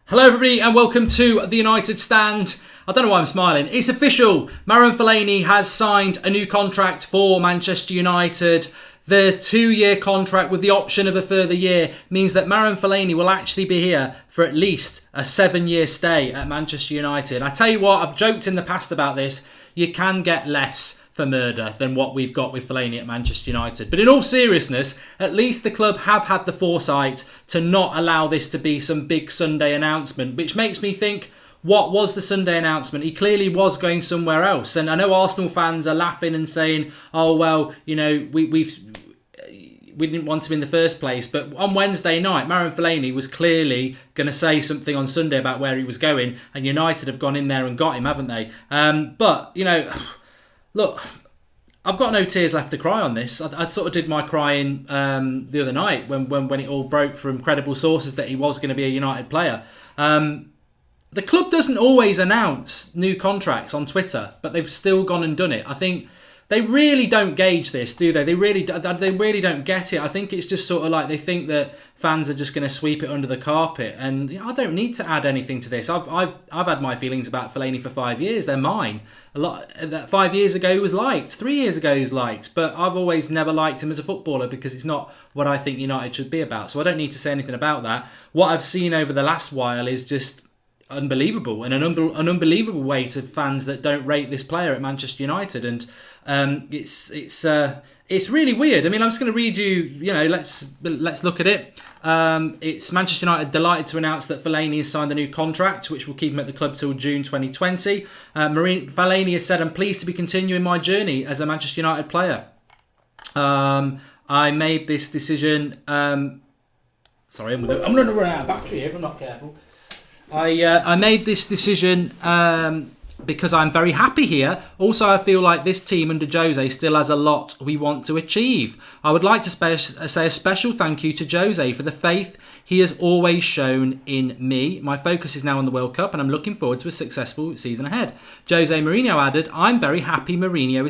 Hello everybody and welcome to the United Stand. I don't know why I'm smiling. It's official. Marouane Fellaini has signed a new contract for Manchester United. The 2-year contract with the option of a further year means that Marouane Fellaini will actually be here for at least a 7-year stay at Manchester United. I tell you what, I've joked in the past about this. You can get less for murder than what we've got with Fellaini at Manchester United. But in all seriousness, at least the club have had the foresight to not allow this to be some big Sunday announcement, which makes me think, what was the Sunday announcement? He clearly was going somewhere else. And I know Arsenal fans are laughing and saying, oh, well, you know, we didn't want him in the first place. But on Wednesday night, Marouane Fellaini was clearly going to say something on Sunday about where he was going. And United have gone in there and got him, haven't they? But, you know, look, I've got no tears left to cry on this. I sort of did my crying the other night when it all broke from credible sources that he was going to be a United player. The club doesn't always announce new contracts on Twitter, but they've still gone and done it. I think they really don't gauge this, do they? They really don't get it. I think it's just sort of like they think that fans are just going to sweep it under the carpet. And you know, I don't need to add anything to this. I've had my feelings about Fellaini for 5 years. They're mine. A lot that 5 years ago he was liked, 3 years ago he was liked, but I've always never liked him as a footballer because it's not what I think United should be about. So I don't need to say anything about that. What I've seen over the last while is just unbelievable, and an unbelievable way to fans that don't rate this player at Manchester United, and it's really weird. I mean, I'm just going to read you. You know, let's look at it. It's Manchester United delighted to announce that Fellaini has signed a new contract, which will keep him at the club till June 2020. Fellaini has said, "I'm pleased to be continuing my journey as a Manchester United player. I made this decision." Sorry, I'm going to run out of battery here if I'm not careful. I made this decision because I'm very happy here. Also, I feel like this team under Jose still has a lot we want to achieve. I would like to say a special thank you to Jose for the faith he has always shown in me. My focus is now on the World Cup and I'm looking forward to a successful season ahead. Jose Mourinho added, I'm very happy Marouane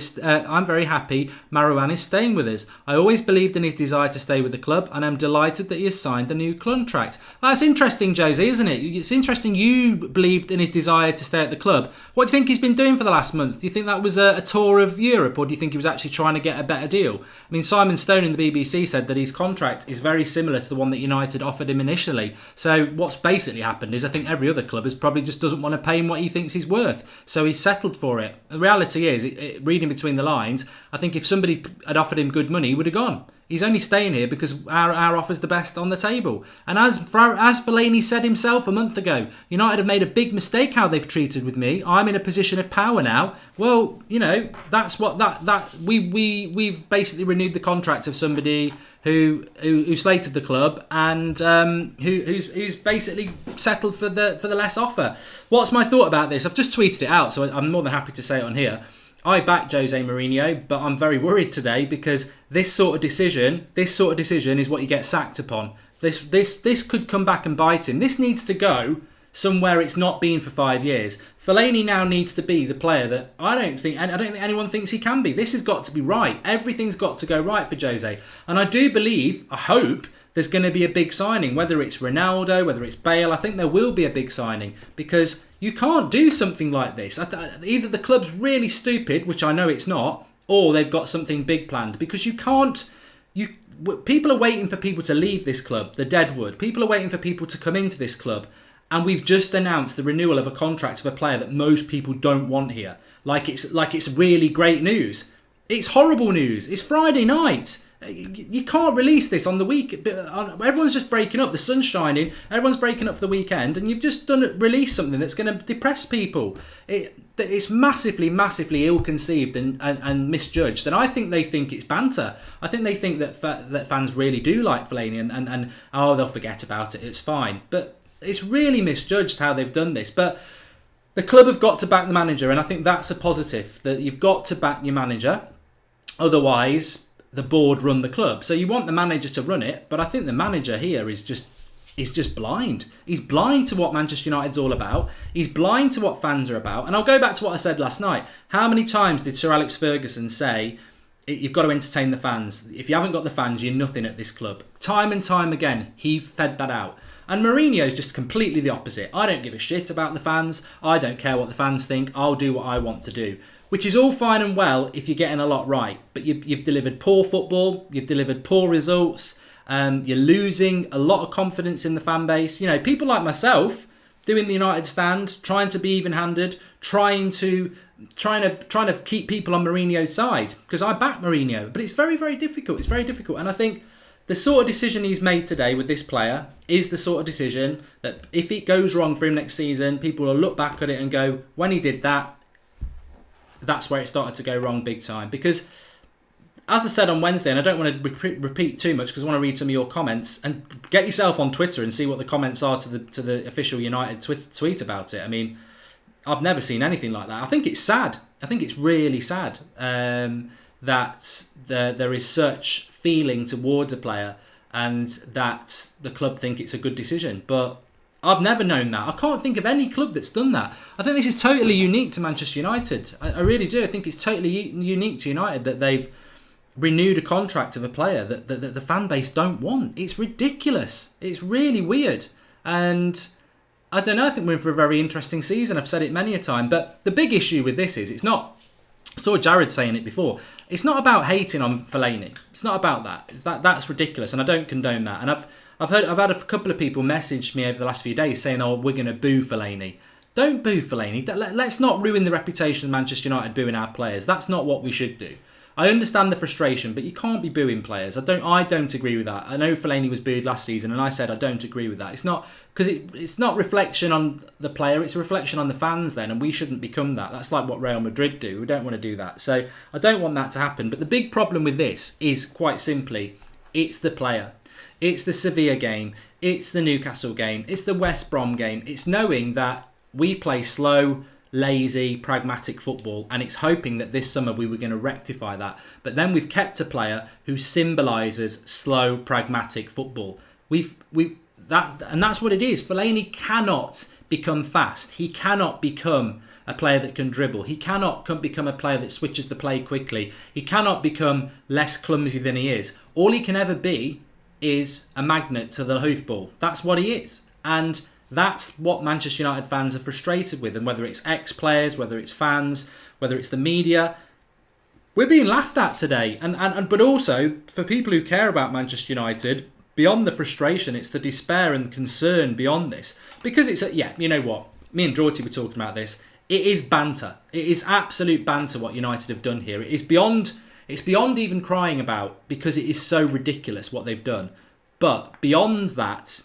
is staying with us. I always believed in his desire to stay with the club and I'm delighted that he has signed a new contract. That's interesting, Jose, isn't it? It's interesting you believed in his desire to stay at the club. What do you think he's been doing for the last month? Do you think that was a tour of Europe, or do you think he was actually trying to get a better deal? I mean, Simon Stone in the BBC said that his contract is very similar to the one that United offered him initially. So what's basically happened is I think every other club is probably just doesn't want to pay him what he thinks he's worth. So he's settled for it. The reality is, reading between the lines, I think if somebody had offered him good money, he would have gone. He's only staying here because our offer's the best on the table. And as Fellaini said himself a month ago, United have made a big mistake how they've treated with me. I'm in a position of power now. Well, you know, that's what we've basically renewed the contract of somebody who slated the club and who's basically settled for the less offer. What's my thought about this? I've just tweeted it out, so I'm more than happy to say it on here. I back Jose Mourinho, but I'm very worried today because this sort of decision is what you get sacked upon. This could come back and bite him. This needs to go somewhere it's not been for 5 years. Fellaini now needs to be the player that I don't think anyone thinks he can be. This has got to be right. Everything's got to go right for Jose. And I do believe, I hope, there's going to be a big signing, whether it's Ronaldo, whether it's Bale. I think there will be a big signing because you can't do something like this. Either the club's really stupid, which I know it's not, or they've got something big planned because you can't. People are waiting for people to leave this club, the Deadwood. People are waiting for people to come into this club. And we've just announced the renewal of a contract of a player that most people don't want here. Like it's really great news. It's horrible news. It's Friday night. You can't release this on the week. Everyone's just breaking up. The sun's shining. Everyone's breaking up for the weekend, and you've just released something that's going to depress people. It's massively, massively ill-conceived and misjudged. And I think they think it's banter. I think they think that fans really do like Fellaini, and they'll forget about it. It's fine, but it's really misjudged how they've done this. But the club have got to back the manager, and I think that's a positive. That you've got to back your manager, otherwise the board run the club. So you want the manager to run it, but I think the manager here is just blind. He's blind to what Manchester United's all about. He's blind to what fans are about. And I'll go back to what I said last night. How many times did Sir Alex Ferguson say, you've got to entertain the fans. If you haven't got the fans, you're nothing at this club. Time and time again, he fed that out. And Mourinho's just completely the opposite. I don't give a shit about the fans. I don't care what the fans think. I'll do what I want to do. Which is all fine and well if you're getting a lot right. But you've delivered poor football. You've delivered poor results. You're losing a lot of confidence in the fan base. You know, people like myself doing the United stand, trying to be even-handed, trying to keep people on Mourinho's side, because I back Mourinho. But it's very, very difficult. It's very difficult. And I think the sort of decision he's made today with this player is the sort of decision that if it goes wrong for him next season, people will look back at it and go, when he did that, that's where it started to go wrong big time. Because, as I said on Wednesday, and I don't want to repeat too much because I want to read some of your comments, and get yourself on Twitter and see what the comments are to the official United tweet about it. I mean, I've never seen anything like that. I think it's sad. I think it's really sad that there is such feeling towards a player and that the club think it's a good decision. But I've never known that. I can't think of any club that's done that. I think this is totally unique to Manchester United. I really do. I think it's totally unique to United that they've renewed a contract of a player that the fan base don't want. It's ridiculous. It's really weird. And I don't know, I think we're in for a very interesting season. I've said it many a time. But the big issue with this is it's not, I saw Jared saying it before, it's not about hating on Fellaini. It's not about that. That's ridiculous, and I don't condone that. And I've had a couple of people message me over the last few days saying, oh, we're going to boo Fellaini. Don't boo Fellaini. Let's not ruin the reputation of Manchester United booing our players. That's not what we should do. I understand the frustration, but you can't be booing players. I don't agree with that. I know Fellaini was booed last season, and I said I don't agree with that. It's not because it's not reflection on the player; it's a reflection on the fans. Then, and we shouldn't become that. That's like what Real Madrid do. We don't want to do that. So I don't want that to happen. But the big problem with this is quite simply, it's the player. It's the Sevilla game. It's the Newcastle game. It's the West Brom game. It's knowing that we play slow, lazy, pragmatic football, and it's hoping that this summer we were going to rectify that. But then we've kept a player who symbolises slow, pragmatic football. And that's what it is. Fellaini cannot become fast. He cannot become a player that can dribble. He cannot become a player that switches the play quickly. He cannot become less clumsy than he is. All he can ever be is a magnet to the hoofball. That's what he is. And that's what Manchester United fans are frustrated with. And whether it's ex-players, whether it's fans, whether it's the media, we're being laughed at today. But also, for people who care about Manchester United, beyond the frustration, it's the despair and concern beyond this. Because you know what? Me and Draughty were talking about this. It is banter. It is absolute banter what United have done here. It's beyond even crying about, because it is so ridiculous what they've done. But beyond that,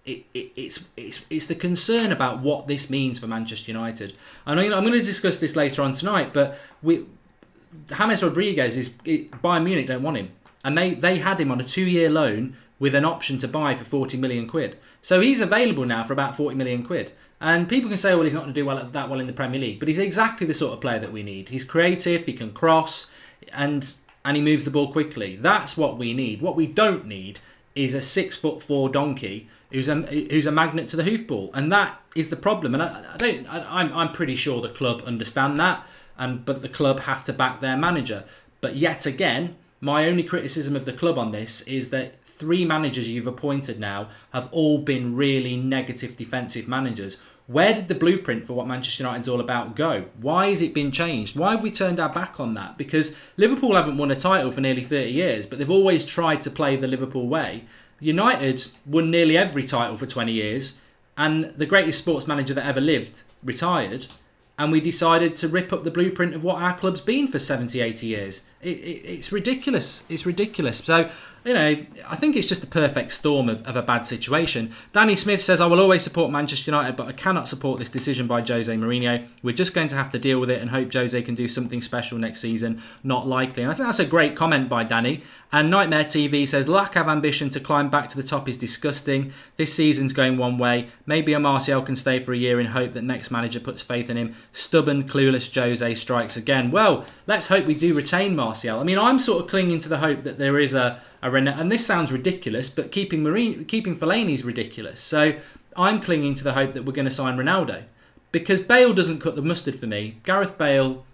it's the concern about what this means for Manchester United. I'm going to discuss this later on tonight, but James Rodriguez Bayern Munich don't want him, and they had him on a 2-year loan with an option to buy for 40 million quid. So he's available now for about 40 million quid. And people can say, well, he's not going to do that well in the Premier League, but he's exactly the sort of player that we need. He's creative, he can cross, and he moves the ball quickly. That's what we need. What we don't need is a 6'4" donkey who's a magnet to the hoofball, and that is the problem. And I'm pretty sure the club understand that, but the club have to back their manager. But yet again, my only criticism of the club on this is that 3 managers you've appointed now have all been really negative defensive managers. Where did the blueprint for what Manchester United's all about go? Why has it been changed? Why have we turned our back on that? Because Liverpool haven't won a title for nearly 30 years, but they've always tried to play the Liverpool way. United won nearly every title for 20 years, and the greatest sports manager that ever lived retired, and we decided to rip up the blueprint of what our club's been for 70, 80 years. It's ridiculous. It's ridiculous. So, I think it's just a perfect storm of a bad situation. Danny Smith says, I will always support Manchester United, but I cannot support this decision by Jose Mourinho. We're just going to have to deal with it and hope Jose can do something special next season. Not likely. And I think that's a great comment by Danny. And Nightmare TV says, lack of ambition to climb back to the top is disgusting. This season's going one way. Maybe a Martial can stay for a year in hope that next manager puts faith in him. Stubborn, clueless Jose strikes again. Well, let's hope we do retain Martial. I mean, I'm sort of clinging to the hope that there is and this sounds ridiculous, but keeping Fellaini is ridiculous. So I'm clinging to the hope that we're going to sign Ronaldo, because Bale doesn't cut the mustard for me. Gareth Bale,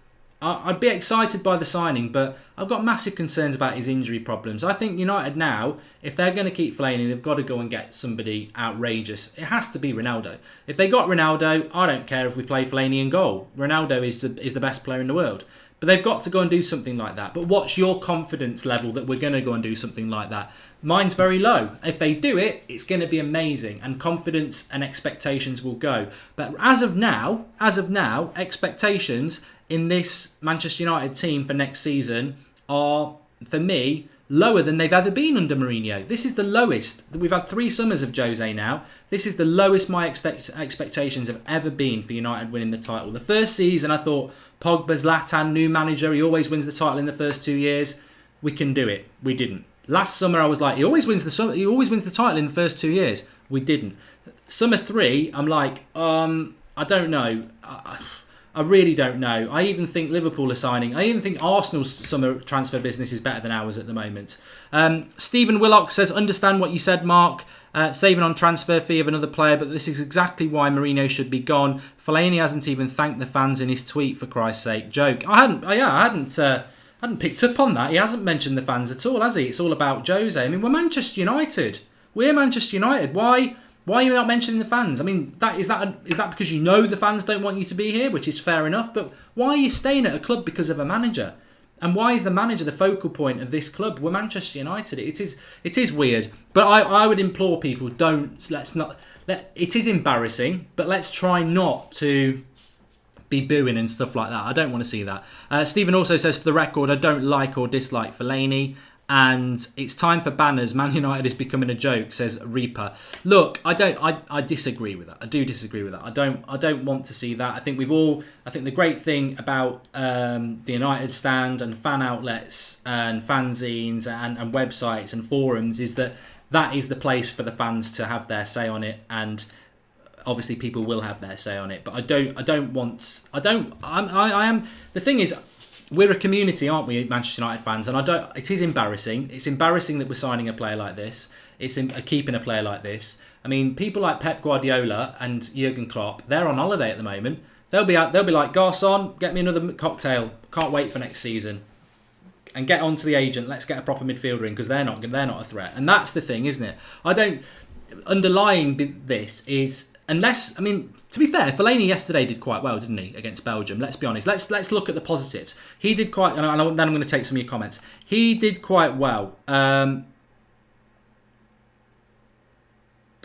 I'd be excited by the signing, but I've got massive concerns about his injury problems. I think United now, if they're going to keep Fellaini, they've got to go and get somebody outrageous. It has to be Ronaldo. If they got Ronaldo, I don't care if we play Fellaini in goal. Ronaldo is the best player in the world. But they've got to go and do something like that. But what's your confidence level that we're going to go and do something like that? Mine's very low. If they do it, it's going to be amazing. And confidence and expectations will go. But as of now, expectations in this Manchester United team for next season are, for me, lower than they've ever been under Mourinho. This is the lowest. We've had 3 summers of Jose now. This is the lowest my expectations have ever been for United winning the title. The first season, I thought, Pogba's Zlatan, new manager, he always wins the title in the first 2 years. We can do it. We didn't. Last summer, I was like, he always wins the title in the first 2 years. We didn't. Summer 3, I'm like, I don't know. I really don't know. I even think Liverpool are signing. I even think Arsenal's summer transfer business is better than ours at the moment. Stephen Willock says, understand what you said, Mark. Saving on transfer fee of another player, but this is exactly why Mourinho should be gone. Fellaini hasn't even thanked the fans in his tweet, for Christ's sake. Joke. I hadn't picked up on that. He hasn't mentioned the fans at all, has he? It's all about Jose. I mean, we're Manchester United. We're Manchester United. Why are you not mentioning the fans? I mean, is that because you know the fans don't want you to be here, which is fair enough, but why are you staying at a club because of a manager? And why is the manager the focal point of this club? We're Manchester United. It is weird, but I would implore people, it is embarrassing, but let's try not to be booing and stuff like that. I don't want to see that. Stephen also says, for the record, I don't like or dislike Fellaini. And it's time for banners. Man United is becoming a joke, says Reaper. Look, I disagree with that. I do disagree with that. I don't want to see that. I think the great thing about the United stand and fan outlets and fanzines and websites and forums is that is the place for the fans to have their say on it, and obviously people will have their say on it. But the thing is, we're a community, aren't we, Manchester United fans? And it is embarrassing. It's embarrassing that we're signing a player like this. It's keeping a player like this. I mean, people like Pep Guardiola and Jurgen Klopp, they're on holiday at the moment. They'll be like, Garçon, get me another cocktail. Can't wait for next season. And get on to the agent. Let's get a proper midfielder in, because they're not a threat. And that's the thing, isn't it? Underlying this is, unless, I mean, to be fair, Fellaini yesterday did quite well, didn't he, against Belgium? Let's be honest. Let's look at the positives. He did quite, and then I'm going to take some of your comments. He did quite well.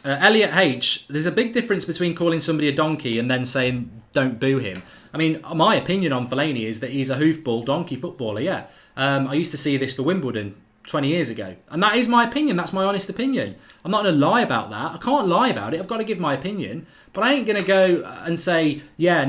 Elliot H, there's a big difference between calling somebody a donkey and then saying don't boo him. I mean, my opinion on Fellaini is that he's a hoofball donkey footballer, yeah. I used to see this for Wimbledon 20 years ago. And that is my opinion. That's my honest opinion. I'm not going to lie about that. I can't lie about it. I've got to give my opinion. But I ain't going to go and say, yeah,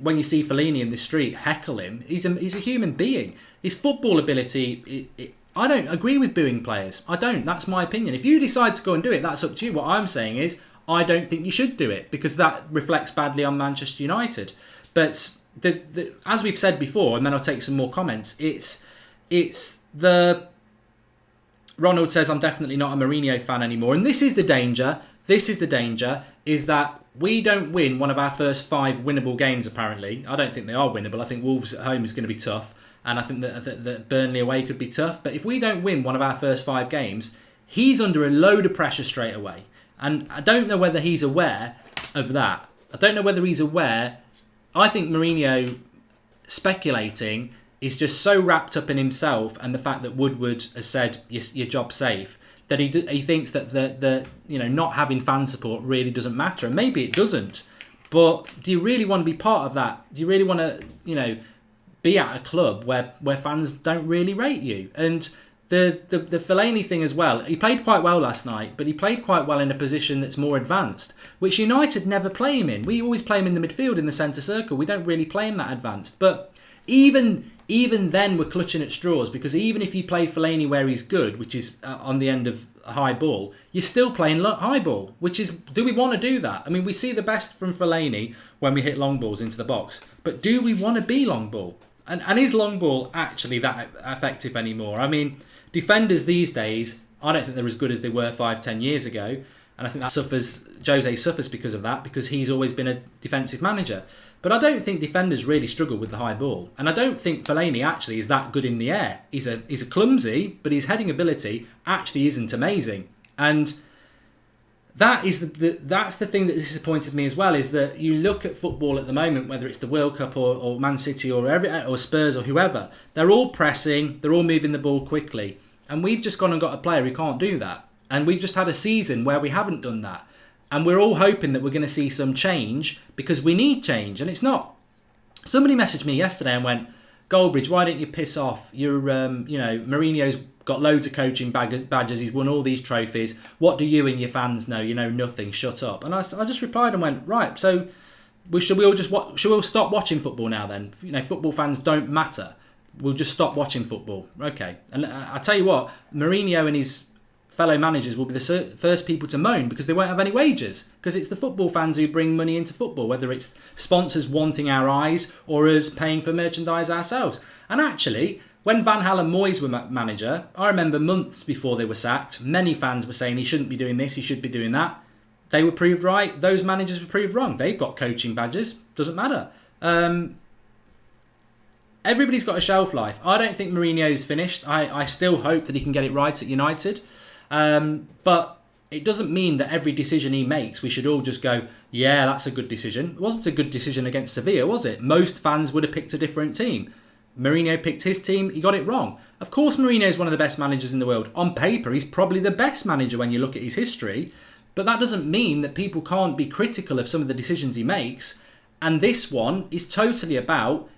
when you see Fellaini in the street, heckle him. He's a human being. His football ability, I don't agree with booing players. I don't. That's my opinion. If you decide to go and do it, that's up to you. What I'm saying is, I don't think you should do it, because that reflects badly on Manchester United. But as we've said before, and then I'll take some more comments, it's the... Ronald says, I'm definitely not a Mourinho fan anymore. And this is the danger. Is that we don't win one of our first 5 winnable games, apparently. I don't think they are winnable. I think Wolves at home is going to be tough. And I think that Burnley away could be tough. But if we don't win one of our first 5 games, he's under a load of pressure straight away. And I don't know whether he's aware of that. I don't know whether he's aware. I think Mourinho speculating is just so wrapped up in himself and the fact that Woodward has said your job's safe, that he thinks that the not having fan support really doesn't matter. And maybe it doesn't. But do you really want to be part of that? Do you really want to be at a club where fans don't really rate you? And the Fellaini thing as well, he played quite well last night, but he played quite well in a position that's more advanced, which United never play him in. We always play him in the midfield, in the centre circle. We don't really play him that advanced. But even then we're clutching at straws, because even if you play Fellaini where he's good, which is on the end of a high ball, you're still playing high ball, which is, do we want to do that? I mean, we see the best from Fellaini when we hit long balls into the box, but do we want to be long ball? And is long ball actually that effective anymore? I mean, defenders these days, I don't think they're as good as they were 5-10 years ago. And I think Jose suffers because of that, because he's always been a defensive manager. But I don't think defenders really struggle with the high ball. And I don't think Fellaini actually is that good in the air. He's a clumsy, but his heading ability actually isn't amazing. And that is that's the thing that disappointed me as well, is that you look at football at the moment, whether it's the World Cup or Man City or Spurs or whoever, they're all pressing, they're all moving the ball quickly. And we've just gone and got a player who can't do that. And we've just had a season where we haven't done that. And we're all hoping that we're going to see some change, because we need change. And it's not. Somebody messaged me yesterday and went, Goldbridge, why don't you piss off? Mourinho's got loads of coaching badges. He's won all these trophies. What do you and your fans know? You know nothing. Shut up. And I just replied and went, right, so should we all stop watching football now then? Football fans don't matter. We'll just stop watching football. Okay. And I tell you what, Mourinho and his fellow managers will be the first people to moan, because they won't have any wages, because it's the football fans who bring money into football, whether it's sponsors wanting our eyes or us paying for merchandise ourselves. And actually, when Van Gaal and Moyes were manager, I remember months before they were sacked, many fans were saying he shouldn't be doing this, he should be doing that. They were proved right. Those managers were proved wrong. They've got coaching badges. Doesn't matter. Everybody's got a shelf life. I don't think Mourinho's finished. I still hope that he can get it right at United. But it doesn't mean that every decision he makes, we should all just go, yeah, that's a good decision. It wasn't a good decision against Sevilla, was it? Most fans would have picked a different team. Mourinho picked his team, he got it wrong. Of course, Mourinho is one of the best managers in the world. On paper, he's probably the best manager when you look at his history. But that doesn't mean that people can't be critical of some of the decisions he makes. And this one is totally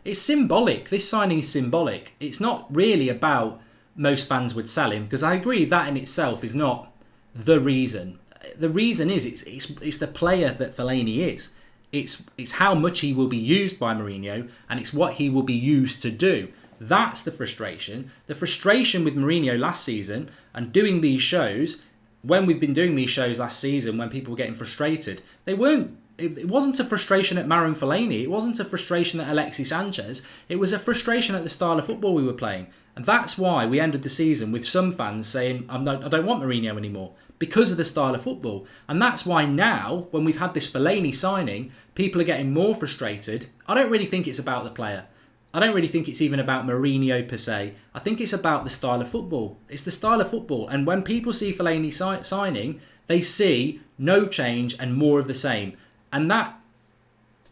it's symbolic. This signing is symbolic. It's not really about most fans would sell him, because I agree that in itself is not the reason. The reason is it's the player that Fellaini is. It's how much he will be used by Mourinho, and it's what he will be used to do. That's the frustration. The frustration with Mourinho last season and doing these shows, when we've been doing these shows last season, when people were getting frustrated, it wasn't a frustration at Marouane Fellaini. It wasn't a frustration at Alexis Sanchez. It was a frustration at the style of football we were playing. And that's why we ended the season with some fans saying, I don't want Mourinho anymore, because of the style of football. And that's why now, when we've had this Fellaini signing, people are getting more frustrated. I don't really think it's about the player. I don't really think it's even about Mourinho per se. I think it's about the style of football. It's the style of football. And when people see Fellaini signing, they see no change and more of the same. And that,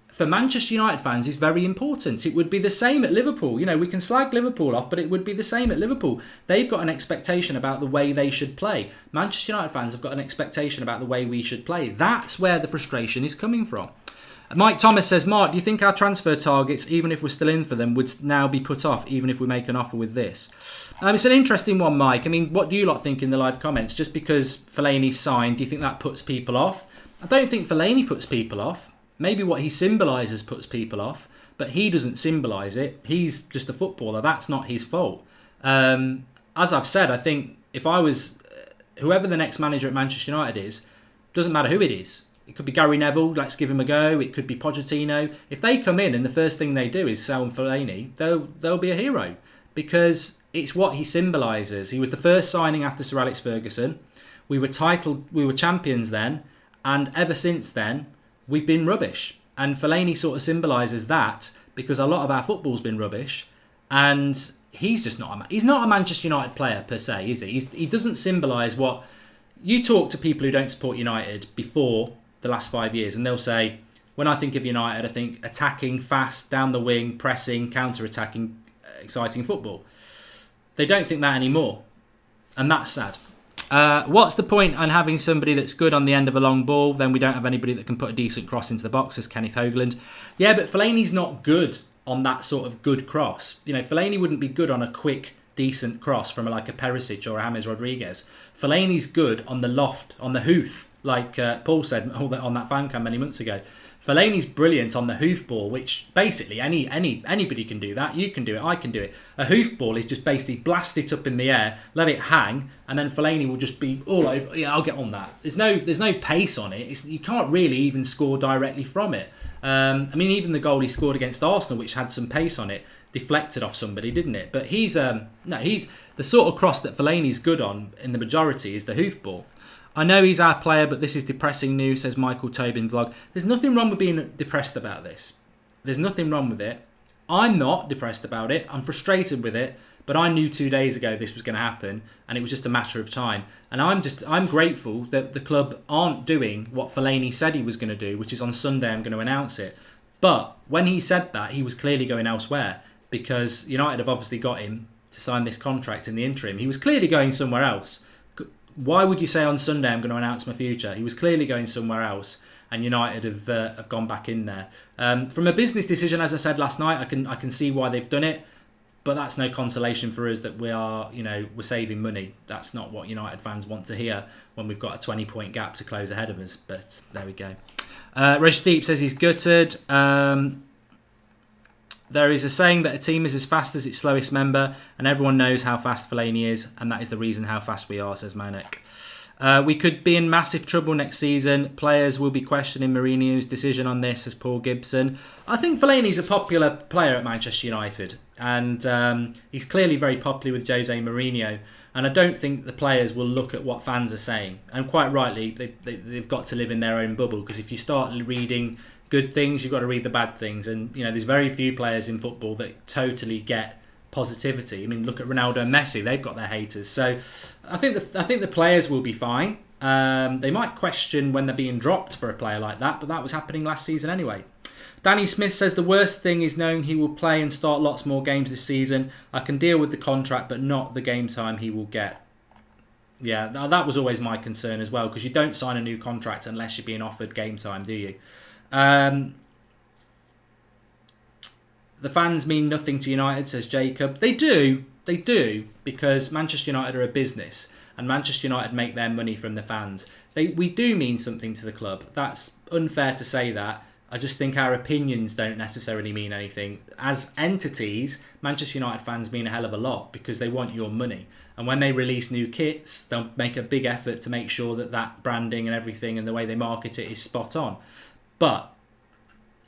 for Manchester United fans, is very important. It would be the same at Liverpool. We can slag Liverpool off, but it would be the same at Liverpool. They've got an expectation about the way they should play. Manchester United fans have got an expectation about the way we should play. That's where the frustration is coming from. Mike Thomas says, Mark, do you think our transfer targets, even if we're still in for them, would now be put off, even if we make an offer with this? It's an interesting one, Mike. What do you lot think in the live comments? Just because Fellaini's signed, do you think that puts people off? I don't think Fellaini puts people off. Maybe what he symbolises puts people off, but he doesn't symbolise it. He's just a footballer. That's not his fault. As I've said, I think if I was whoever the next manager at Manchester United is, doesn't matter who it is. It could be Gary Neville, let's give him a go. It could be Pochettino. If they come in and the first thing they do is sell Fellaini, they'll be a hero, because it's what he symbolises. He was the first signing after Sir Alex Ferguson. We were champions then, and ever since then, we've been rubbish. And Fellaini sort of symbolises that, because a lot of our football's been rubbish. And he's not a Manchester United player per se, is he? He doesn't symbolise what... You talk to people who don't support United before the last 5 years, and they'll say, when I think of United, I think attacking, fast, down the wing, pressing, counter-attacking, exciting football. They don't think that anymore. And that's sad. What's the point on having somebody that's good on the end of a long ball? Then we don't have anybody that can put a decent cross into the box, as Kenneth Hoagland. Yeah, but Fellaini's not good on that sort of good cross. Fellaini wouldn't be good on a quick, decent cross from like a Perisic or a James Rodriguez. Fellaini's good on the loft, on the hoof, like Paul said on that fan cam many months ago. Fellaini's brilliant on the hoof ball, which basically anybody can do that. You can do it, I can do it. A hoof ball is just basically blast it up in the air, let it hang, and then Fellaini will just be all over. Yeah, I'll get on that. There's no pace on it. You can't really even score directly from it. Even the goal he scored against Arsenal, which had some pace on it, deflected off somebody, didn't it? But he's the sort of cross that Fellaini's good on in the majority is the hoof ball. I know he's our player, but this is depressing news, says Michael Tobin Vlog. There's nothing wrong with being depressed about this. There's nothing wrong with it. I'm not depressed about it. I'm frustrated with it. But I knew 2 days ago this was going to happen, and it was just a matter of time. And I'm grateful that the club aren't doing what Fellaini said he was going to do, which is on Sunday I'm going to announce it. But when he said that, he was clearly going elsewhere, because United have obviously got him to sign this contract in the interim. He was clearly going somewhere else. Why would you say on Sunday I'm going to announce my future? He was clearly going somewhere else, and United have gone back in there. From a business decision, as I said last night, I can see why they've done it. But that's no consolation for us that we're saving money. That's not what United fans want to hear when we've got a 20-point gap to close ahead of us. But there we go. Rajdeep says he's gutted. There is a saying that a team is as fast as its slowest member, and everyone knows how fast Fellaini is, and that is the reason how fast we are, says Monek. We could be in massive trouble next season. Players will be questioning Mourinho's decision on this, says Paul Gibson. I think Fellaini's a popular player at Manchester United, and he's clearly very popular with Jose Mourinho. And I don't think the players will look at what fans are saying. And quite rightly, they've got to live in their own bubble, because if you start reading good things, you've got to read the bad things. And there's very few players in football that totally get positivity. I mean, look at Ronaldo and Messi; they've got their haters. So I think the players will be fine. They might question when they're being dropped for a player like that, but that was happening last season anyway. Danny Smith says the worst thing is knowing he will play and start lots more games this season. I can deal with the contract, but not the game time he will get. Yeah, that was always my concern as well, because you don't sign a new contract unless you're being offered game time, do you? The fans mean nothing to United, says Jacob. They do, because Manchester United are a business, and Manchester United make their money from the fans. We do mean something to the club. That's unfair to say that. I just think our opinions don't necessarily mean anything. As entities, Manchester United fans mean a hell of a lot, because they want your money. And when they release new kits, they'll make a big effort to make sure that branding and everything and the way they market it is spot on. But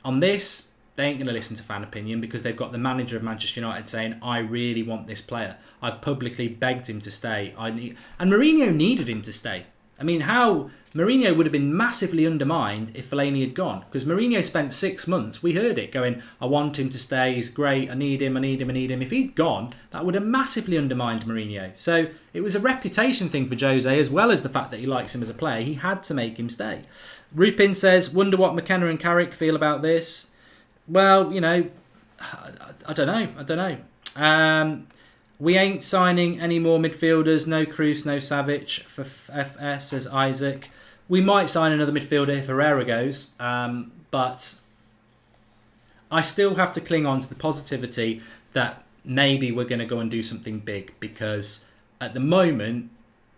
on this, they ain't going to listen to fan opinion, because they've got the manager of Manchester United saying, I really want this player. I've publicly begged him to stay. And Mourinho needed him to stay. I mean, Mourinho would have been massively undermined if Fellaini had gone, because Mourinho spent 6 months, we heard it, going, I want him to stay, he's great, I need him. If he'd gone, that would have massively undermined Mourinho. So it was a reputation thing for Jose, as well as the fact that he likes him as a player. He had to make him stay. Rupin says, wonder what McKenna and Carrick feel about this. Well, I don't know. We ain't signing any more midfielders. No Kroos, no Savic for FS, says Isaac. We might sign another midfielder if Herrera goes. But I still have to cling on to the positivity that maybe we're going to go and do something big. Because at the moment,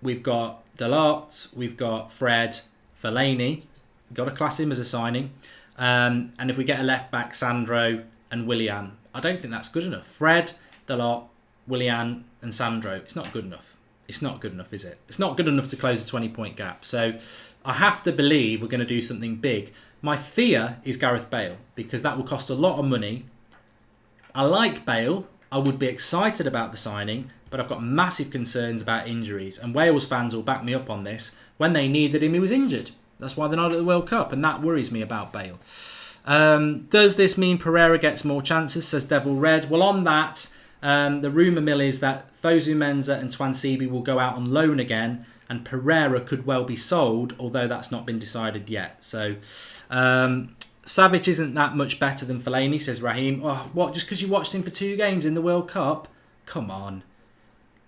we've got Delart, we've got Fred, Fellaini. We've got to class him as a signing. And if we get a left-back, Sandro and Willian, I don't think that's good enough. Fred, Delart, Willian and Sandro, it's not good enough. It's not good enough, is it? It's not good enough to close a 20-point gap. So I have to believe we're going to do something big. My fear is Gareth Bale, because that will cost a lot of money. I like Bale. I would be excited about the signing, but I've got massive concerns about injuries. And Wales fans will back me up on this. When they needed him, he was injured. That's why they're not at the World Cup, and that worries me about Bale. Does this mean Pereira gets more chances, says Devil Red? Well, on that, the rumour mill is that Fosu Mensah and Twansibi will go out on loan again, and Pereira could well be sold, although that's not been decided yet. So, Savic isn't that much better than Fellaini, says Raheem. Oh, what, just because you watched him for 2 games in the World Cup? Come on.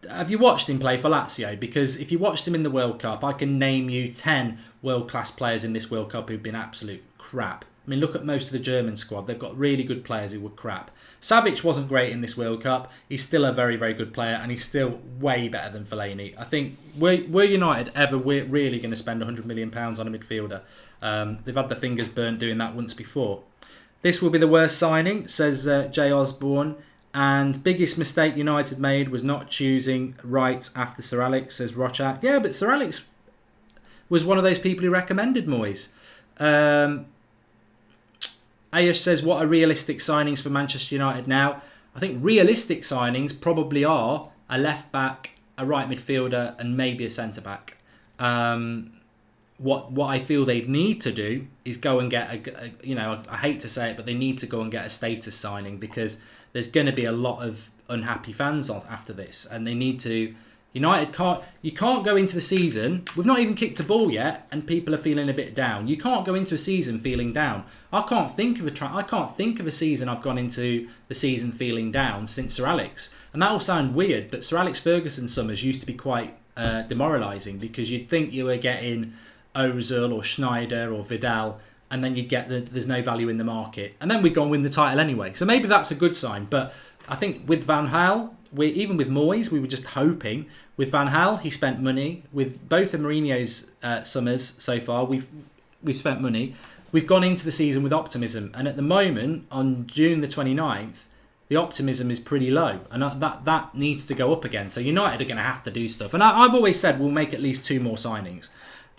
Have you watched him play for Lazio? Because if you watched him in the World Cup, I can name you 10 world-class players in this World Cup who've been absolute crap. I mean, look at most of the German squad. They've got really good players who were crap. Savic wasn't great in this World Cup. He's still a very, very good player, and he's still way better than Fellaini. I think, were United ever really going to spend £100 million on a midfielder? They've had their fingers burnt doing that once before. This will be the worst signing, says Jay Osborne. And biggest mistake United made was not choosing right after Sir Alex, says Rochak. Yeah, but Sir Alex was one of those people who recommended Moyes. Ayush says, what are realistic signings for Manchester United now? I think realistic signings probably are a left-back, a right midfielder, and maybe a centre-back. What I feel they need to do is go and get I hate to say it, but they need to go and get a status signing, because there's going to be a lot of unhappy fans after this, and they need to. United can't go into the season. We've not even kicked a ball yet, and people are feeling a bit down. You can't go into a season feeling down. I can't think of a season I've gone into the season feeling down since Sir Alex. And that will sound weird, but Sir Alex Ferguson's summers used to be quite demoralising, because you'd think you were getting Ozil or Schneider or Vidal, and then you'd get there's no value in the market, and then we'd go and win the title anyway. So maybe that's a good sign. But I think with Van Gaal, even with Moyes, we were just hoping. With Van Gaal, he spent money. With both of Mourinho's summers so far, we've spent money. We've gone into the season with optimism, and at the moment, on June the 29th, the optimism is pretty low, and that needs to go up again. So United are going to have to do stuff, and I've always said we'll make at least 2 more signings.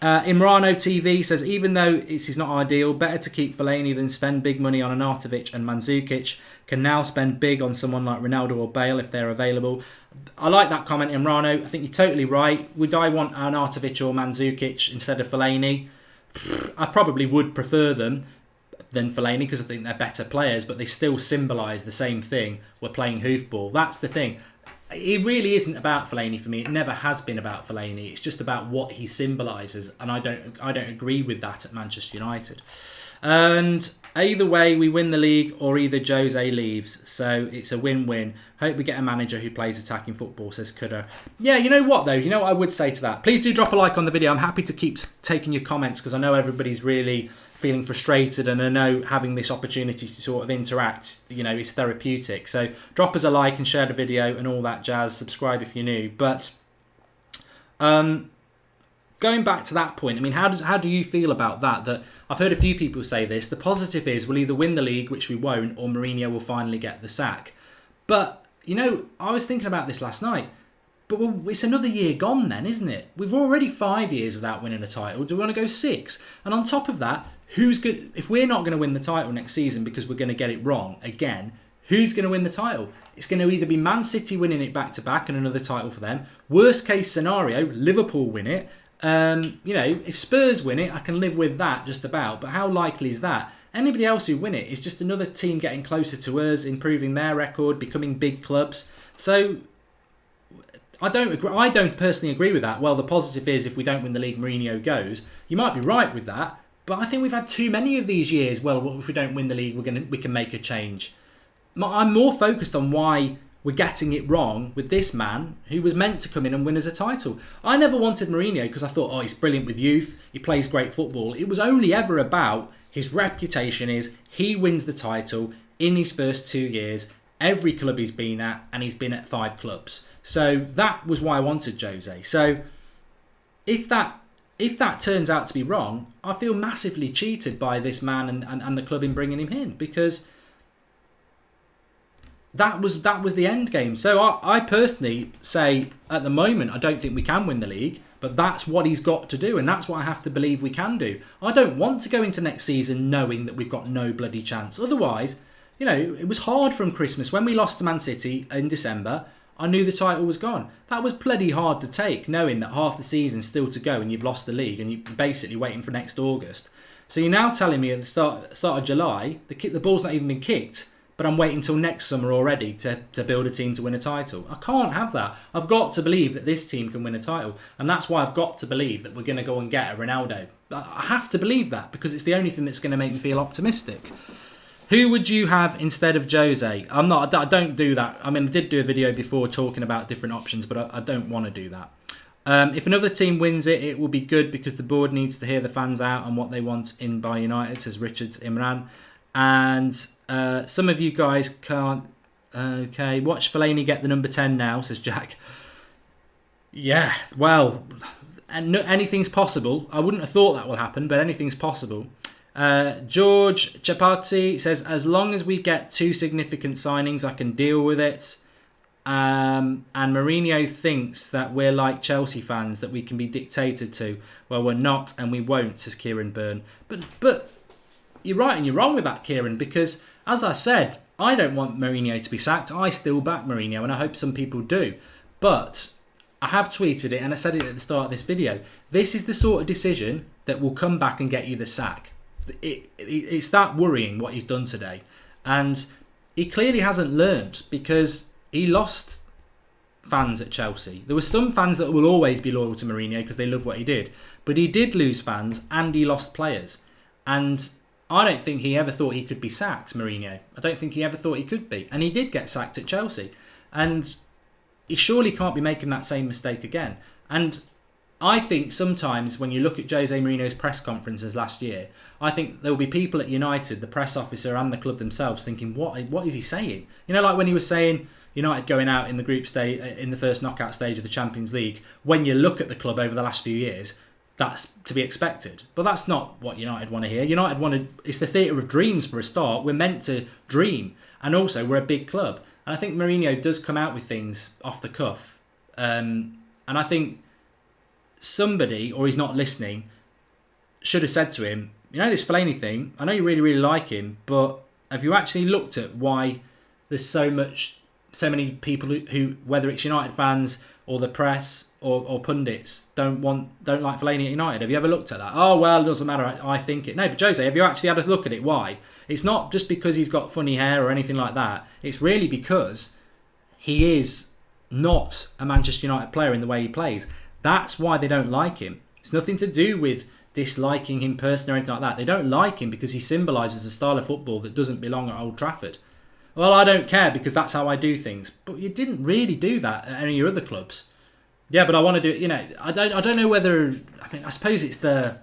Imrano TV says, even though it's not ideal, better to keep Fellaini than spend big money on Arnautovic and Mandzukic. Can now spend big on someone like Ronaldo or Bale if they're available. I like that comment, Imrano. I think you're totally right. Would I want Arnautovic or Mandzukic instead of Fellaini? I probably would prefer them than Fellaini, because I think they're better players, but they still symbolise the same thing. We're playing hoofball. That's the thing. It really isn't about Fellaini for me. It never has been about Fellaini. It's just about what he symbolises, and I don't agree with that at Manchester United. And either way, we win the league, or either Jose leaves. So it's a win-win. Hope we get a manager who plays attacking football, says Kudder. Yeah, you know what though? You know what I would say to that? Please do drop a like on the video. I'm happy to keep taking your comments, because I know everybody's really feeling frustrated, and I know having this opportunity to sort of interact, is therapeutic. So drop us a like and share the video and all that jazz. Subscribe if you're new. But going back to that point, I mean, how do you feel about that? That I've heard a few people say this. The positive is we'll either win the league, which we won't, or Mourinho will finally get the sack. But, I was thinking about this last night. But it's another year gone then, isn't it? We've already 5 years without winning a title. Do we want to go 6? And on top of that, who's good? If we're not going to win the title next season because we're going to get it wrong again, who's going to win the title? It's going to either be Man City winning it back to back and another title for them. Worst case scenario, Liverpool win it. If Spurs win it, I can live with that just about. But how likely is that? Anybody else who win it is just another team getting closer to us, improving their record, becoming big clubs. So I don't personally agree with that. Well, the positive is if we don't win the league, Mourinho goes. You might be right with that. But I think we've had too many of these years. Well, if we don't win the league, we can make a change. I'm more focused on why we're getting it wrong with this man who was meant to come in and win us a title. I never wanted Mourinho because I thought, he's brilliant with youth. He plays great football. It was only ever about his reputation is he wins the title in his first 2 years. Every club he's been at, and he's been at 5 clubs. So that was why I wanted Jose. So if that turns out to be wrong, I feel massively cheated by this man and the club in bringing him in, because that was the end game. So I personally say at the moment I don't think we can win the league, but that's what he's got to do, and that's what I have to believe we can do. I don't want to go into next season knowing that we've got no bloody chance. Otherwise, it was hard from Christmas when we lost to Man City in December. I knew the title was gone. That was bloody hard to take, knowing that half the season's still to go and you've lost the league and you're basically waiting for next August. So you're now telling me at the start of July, the ball's not even been kicked, but I'm waiting until next summer already to build a team to win a title. I can't have that. I've got to believe that this team can win a title, and that's why I've got to believe that we're going to go and get a Ronaldo. I have to believe that, because it's the only thing that's going to make me feel optimistic. Who would you have instead of Jose? I don't do that. I mean, I did do a video before talking about different options, but I don't want to do that. If another team wins it, it will be good because the board needs to hear the fans out on what they want in by United, says Richards Imran. And some of you guys can't. Okay, watch Fellaini get the number 10 now, says Jack. Yeah, well, anything's possible. I wouldn't have thought that will happen, but anything's possible. George Chapati says, as long as we get 2 significant signings, I can deal with it. And Mourinho thinks that we're like Chelsea fans, that we can be dictated to. Well, we're not, and we won't, says Kieran Byrne. But you're right and you're wrong with that, Kieran, because as I said, I don't want Mourinho to be sacked. I still back Mourinho, and I hope some people do. But I have tweeted it and I said it at the start of this video. This is the sort of decision that will come back and get you the sack. It's that worrying what he's done today. And he clearly hasn't learned, because he lost fans at Chelsea. There were some fans that will always be loyal to Mourinho because they love what he did. But he did lose fans and he lost players. And I don't think he ever thought he could be sacked, Mourinho. I don't think he ever thought he could be. And he did get sacked at Chelsea. And he surely can't be making that same mistake again. And I think sometimes when you look at Jose Mourinho's press conferences last year, I think there will be people at United, the press officer and the club themselves, thinking, what is he saying? You know, like when he was saying United going out in the group stage, in the first knockout stage of the Champions League. When you look at the club over the last few years, that's to be expected. But that's not what United want to hear. United it's the theatre of dreams for a start. We're meant to dream. And also, we're a big club. And I think Mourinho does come out with things off the cuff. And I think somebody, or he's not listening, should have said to him, you know, this Fellaini thing, I know you really, really like him, but have you actually looked at why there's so many people who, whether it's United fans or the press or pundits, don't like Fellaini at United? Have you ever looked at that? Oh, well, it doesn't matter. I think it. No, but Jose, have you actually had a look at it? Why? It's not just because he's got funny hair or anything like that. It's really because he is not a Manchester United player in the way he plays. That's why they don't like him. It's nothing to do with disliking him personally or anything like that. They don't like him because he symbolises a style of football that doesn't belong at Old Trafford. Well, I don't care because that's how I do things. But you didn't really do that at any of your other clubs. Yeah, but I want to do it. You know, I don't know whether. I mean, I suppose it's the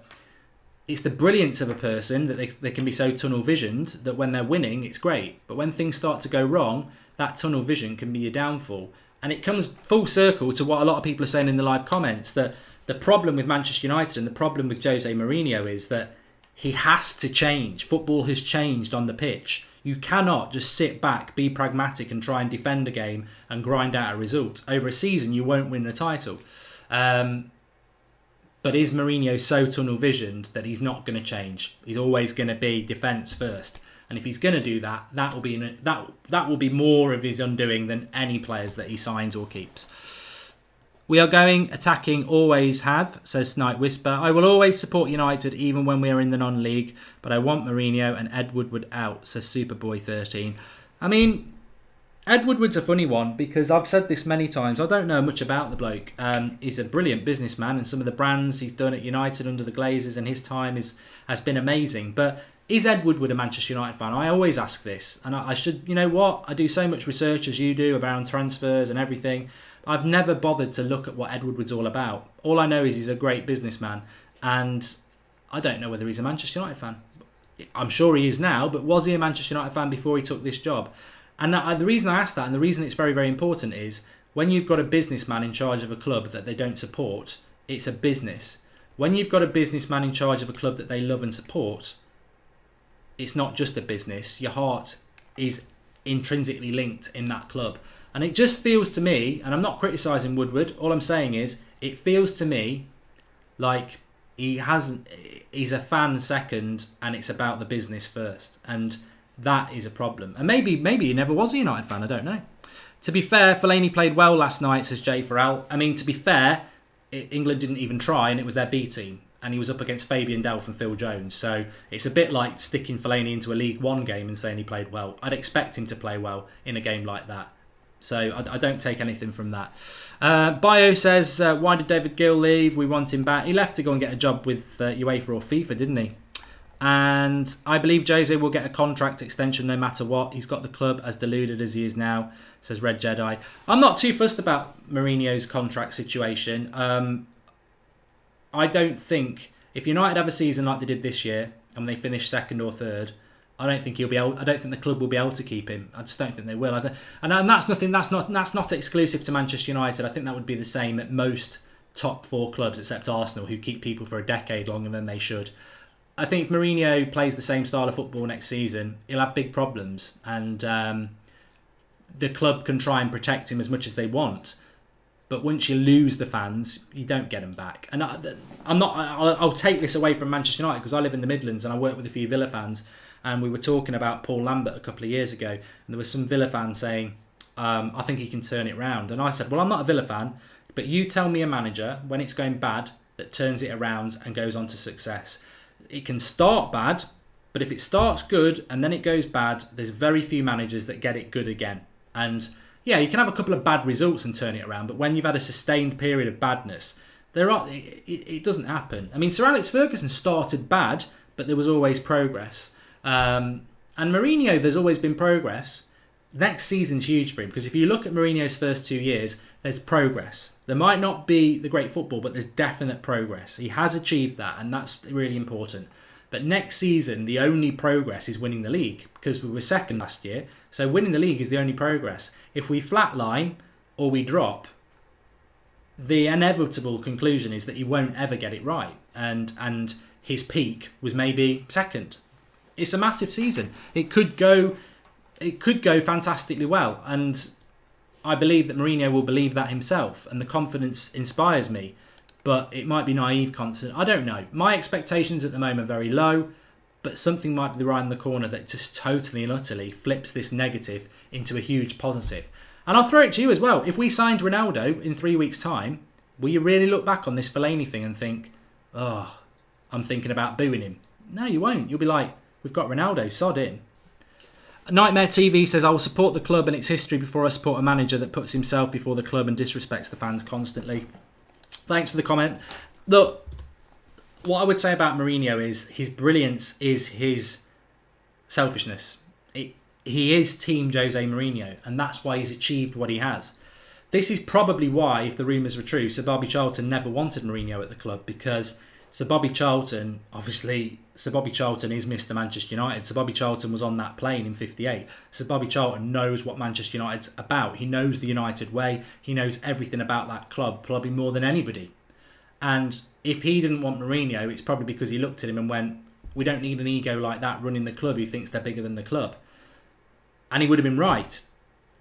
brilliance of a person that they can be so tunnel visioned that when they're winning, it's great. But when things start to go wrong, that tunnel vision can be your downfall. And it comes full circle to what a lot of people are saying in the live comments, that the problem with Manchester United and the problem with Jose Mourinho is that he has to change. Football has changed on the pitch. You cannot just sit back, be pragmatic and try and defend a game and grind out a result. Over a season, you won't win the title. But is Mourinho so tunnel visioned that he's not going to change? He's always going to be defence first. And if he's going to do that, that will be more of his undoing than any players that he signs or keeps. We are going attacking, always have, says Snipe Whisper. I will always support United even when we are in the non-league, but I want Mourinho and Ed Woodward out, says Superboy13. I mean, Ed Woodward's a funny one because I've said this many times. I don't know much about the bloke. He's a brilliant businessman and some of the brands he's done at United under the Glazers and his time has been amazing. But is Ed Woodward a Manchester United fan? I always ask this. And I should, you know what? I do so much research as you do around transfers and everything. I've never bothered to look at what Ed Woodward's all about. All I know is he's a great businessman. And I don't know whether he's a Manchester United fan. I'm sure he is now, but was he a Manchester United fan before he took this job? And the reason I ask that, and the reason it's very, very important, is when you've got a businessman in charge of a club that they don't support, it's a business. When you've got a businessman in charge of a club that they love and support, it's not just a business. Your heart is intrinsically linked in that club. And it just feels to me, and I'm not criticising Woodward, all I'm saying is, it feels to me like he's a fan second and it's about the business first. And that is a problem. And maybe he never was a United fan, I don't know. To be fair, Fellaini played well last night, says Jay Farrell. I mean, to be fair, England didn't even try and it was their B team. And he was up against Fabian Delph and Phil Jones. So it's a bit like sticking Fellaini into a League One game and saying he played well. I'd expect him to play well in a game like that. So I don't take anything from that. Bio says, why did David Gill leave? We want him back. He left to go and get a job with UEFA or FIFA, didn't he? And I believe Jose will get a contract extension no matter what. He's got the club as deluded as he is now, says Red Jedi. I'm not too fussed about Mourinho's contract situation. I don't think, if United have a season like they did this year and they finish second or third, I don't think the club will be able to keep him. I just don't think they will. And that's nothing. That's not exclusive to Manchester United. I think that would be the same at most top four clubs except Arsenal, who keep people for a decade longer than they should. I think if Mourinho plays the same style of football next season, he'll have big problems, and the club can try and protect him as much as they want. But once you lose the fans, you don't get them back. And I'll take this away from Manchester United because I live in the Midlands and I work with a few Villa fans. And we were talking about Paul Lambert a couple of years ago, and there was some Villa fans saying, I think he can turn it round. And I said, well, I'm not a Villa fan, but But you tell me a manager, when it's going bad, that turns it around and goes on to success. It can start bad, but if it starts good and then it goes bad, there's very few managers that get it good again. And yeah, you can have a couple of bad results and turn it around, but when you've had a sustained period of badness, it doesn't happen. I mean, Sir Alex Ferguson started bad, but there was always progress. And Mourinho, there's always been progress. Next season's huge for him, because if you look at Mourinho's first 2 years, there's progress. There might not be the great football, but there's definite progress. He has achieved that, and that's really important. But next season, the only progress is winning the league, because we were second last year. So winning the league is the only progress. If we flatline or we drop, the inevitable conclusion is that he won't ever get it right. And his peak was maybe second. It's a massive season. It could go fantastically well, and I believe that Mourinho will believe that himself, and the confidence inspires me. But it might be naive confidence. I don't know. My expectations at the moment are very low, but something might be right in the corner that just totally and utterly flips this negative into a huge positive. And I'll throw it to you as well. If we signed Ronaldo in 3 weeks' time, will you really look back on this Fellaini thing and think, oh, I'm thinking about booing him? No, you won't. You'll be like, we've got Ronaldo, sod in. Nightmare TV says, I will support the club and its history before I support a manager that puts himself before the club and disrespects the fans constantly. Thanks for the comment. Look, what I would say about Mourinho is his brilliance is his selfishness. He is Team Jose Mourinho, and that's why he's achieved what he has. This is probably why, if the rumours were true, Sir Bobby Charlton never wanted Mourinho at the club, because Sir Bobby Charlton is Mr. Manchester United. Sir Bobby Charlton was on that plane in '58. Sir Bobby Charlton knows what Manchester United's about. He knows the United way. He knows everything about that club, probably more than anybody. And if he didn't want Mourinho, it's probably because he looked at him and went, we don't need an ego like that running the club who thinks they're bigger than the club. And he would have been right.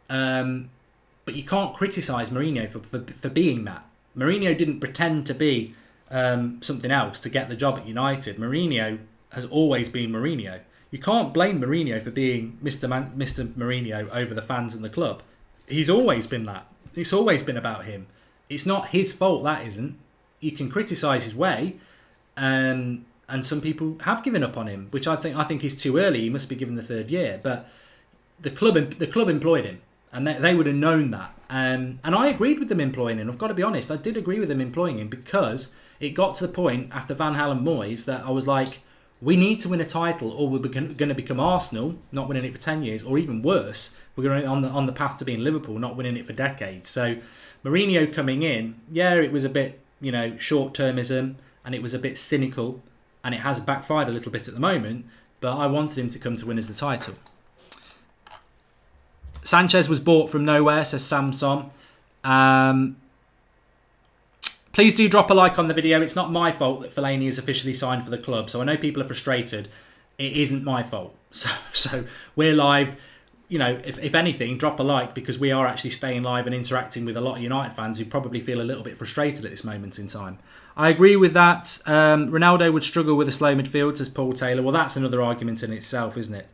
But you can't criticise Mourinho for being that. Mourinho didn't pretend to be something else to get the job at United. Mourinho has always been Mourinho. You can't blame Mourinho for being Mr. Mourinho over the fans and the club. He's always been that. It's always been about him. It's not his fault, that isn't. You can criticise his way, and some people have given up on him, which I think is too early. He must be given the third year, but the club employed him, and they would have known that. And I agreed with them employing him. I've got to be honest, I did agree with them employing him, because it got to the point after Van Gaal and Moyes that I was like, we need to win a title, or we're going to become Arsenal, not winning it for 10 years, or even worse, we're going on the path to being Liverpool, not winning it for decades. So Mourinho coming in, yeah, it was a bit, short-termism, and it was a bit cynical, and it has backfired a little bit at the moment, but I wanted him to come to win us the title. Sanchez was bought from nowhere, says Samson. Please do drop a like on the video. It's not my fault that Fellaini is officially signed for the club, so I know people are frustrated. It isn't my fault. So we're live. If anything, drop a like, because we are actually staying live and interacting with a lot of United fans who probably feel a little bit frustrated at this moment in time. I agree with that. Ronaldo would struggle with a slow midfield, says Paul Taylor. Well, that's another argument in itself, isn't it?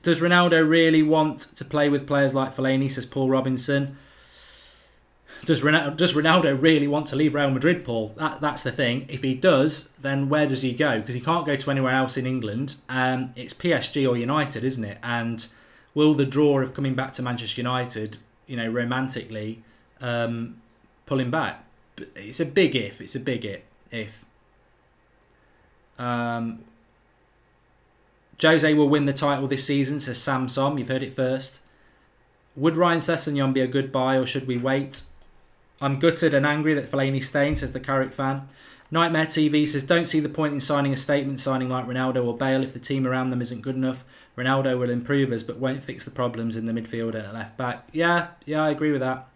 Does Ronaldo really want to play with players like Fellaini, says Paul Robinson? Does Ronaldo really want to leave Real Madrid, Paul? That's the thing. If he does, then where does he go? Because he can't go to anywhere else in England. It's PSG or United, isn't it? And will the draw of coming back to Manchester United, romantically, pull him back? It's a big if. It's a big if. Jose will win the title this season, says Samsom. You've heard it first. Would Ryan Sessegnon be a good buy, or should we wait? I'm gutted and angry that Fellaini's staying, says the Carrick fan. Nightmare TV says, don't see the point in signing like Ronaldo or Bale if the team around them isn't good enough. Ronaldo will improve us, but won't fix the problems in the midfield and at left back. Yeah, I agree with that.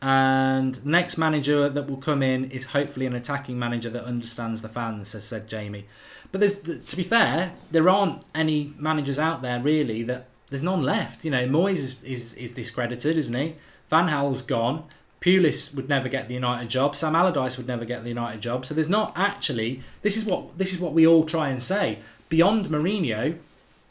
And the next manager that will come in is hopefully an attacking manager that understands the fans, as said Jamie. But to be fair, there aren't any managers out there really there's none left. Moyes is discredited, isn't he? Van Gaal's gone. Pulis would never get the United job. Sam Allardyce would never get the United job. So there's not actually. This is what we all try and say. Beyond Mourinho,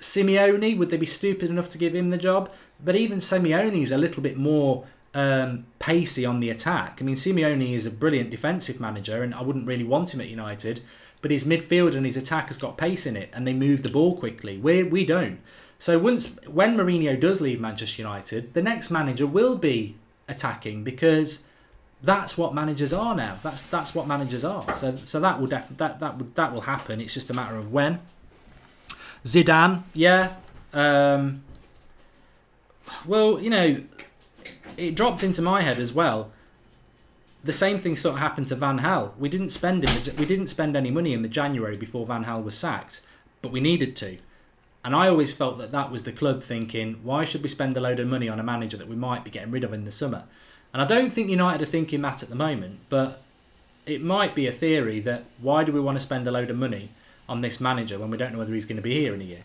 Simeone, would they be stupid enough to give him the job? But even Simeone's a little bit more pacey on the attack. I mean, Simeone is a brilliant defensive manager, and I wouldn't really want him at United, but his midfield and his attack has got pace in it, and they move the ball quickly. We don't. So when Mourinho does leave Manchester United, the next manager will be attacking, because that's what managers are now. That's what managers are. So that will that will happen. It's just a matter of when. Zidane, yeah. Well, you know, it dropped into my head as well. The same thing sort of happened to Van Gaal. We didn't spend any money in the January before Van Gaal was sacked, but we needed to. And I always felt that was the club thinking, why should we spend a load of money on a manager that we might be getting rid of in the summer? And I don't think United are thinking that at the moment, but it might be a theory that why do we want to spend a load of money on this manager when we don't know whether he's going to be here in a year?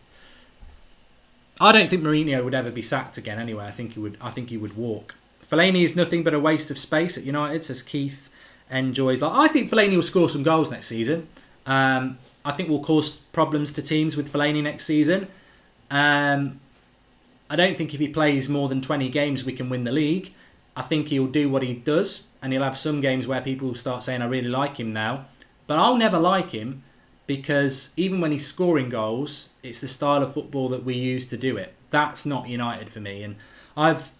I don't think Mourinho would ever be sacked again anyway. I think he would walk. Fellaini is nothing but a waste of space at United, says Keith Enjoys. I think Fellaini will score some goals next season. I think we'll cause problems to teams with Fellaini next season. I don't think if he plays more than 20 games we can win the league. I think he'll do what he does, and he'll have some games where people will start saying, I really like him now. But I'll never like him, because even when he's scoring goals, it's the style of football that we use to do it. That's not United for me. And I've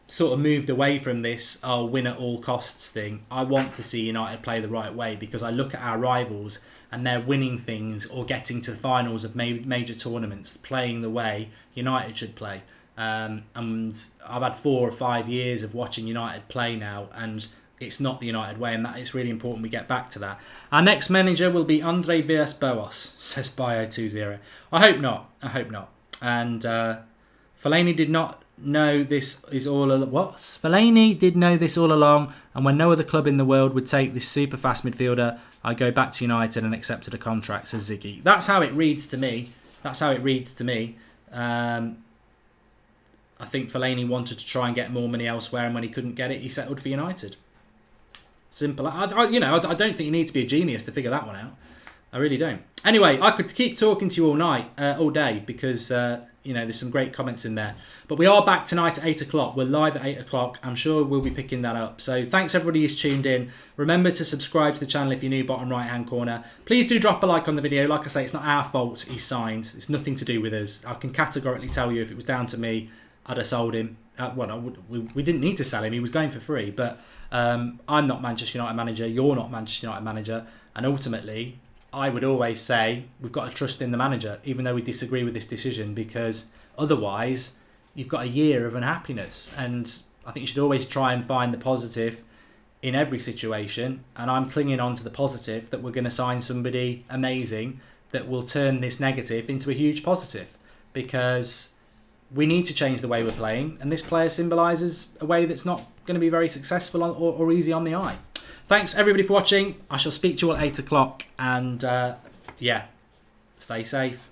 sort of moved away from this win at all costs thing. I want to see United play the right way, because I look at our rivals and they're winning things or getting to the finals of major tournaments, playing the way United should play. And I've had 4 or 5 years of watching United play now, and it's not the United way, and that it's really important we get back to that. Our next manager will be Andre Villas-Boas, says Bio20. I hope not. And Fellaini did not know this is all what? Fellaini did know this all along, and when no other club in the world would take this super fast midfielder, I go back to United and accepted a contract, says Ziggy. That's how it reads to me. I think Fellaini wanted to try and get more money elsewhere, and when he couldn't get it, he settled for United. Simple. I don't think you need to be a genius to figure that one out. I really don't. Anyway, I could keep talking to you all day, because there's some great comments in there. But we are back tonight at 8 o'clock. We're live at 8 o'clock. I'm sure we'll be picking that up. So thanks everybody who's tuned in. Remember to subscribe to the channel if you're new, bottom right hand corner. Please do drop a like on the video. Like I say, it's not our fault he signed. It's nothing to do with us. I can categorically tell you if it was down to me, I'd have sold him. We didn't need to sell him. He was going for free. But I'm not Manchester United manager. You're not Manchester United manager. And ultimately, I would always say we've got to trust in the manager, even though we disagree with this decision, because otherwise you've got a year of unhappiness. And I think you should always try and find the positive in every situation. And I'm clinging on to the positive that we're going to sign somebody amazing that will turn this negative into a huge positive, because we need to change the way we're playing, and this player symbolises a way that's not going to be very successful or easy on the eye. Thanks everybody for watching. I shall speak to you all at 8 o'clock, and stay safe.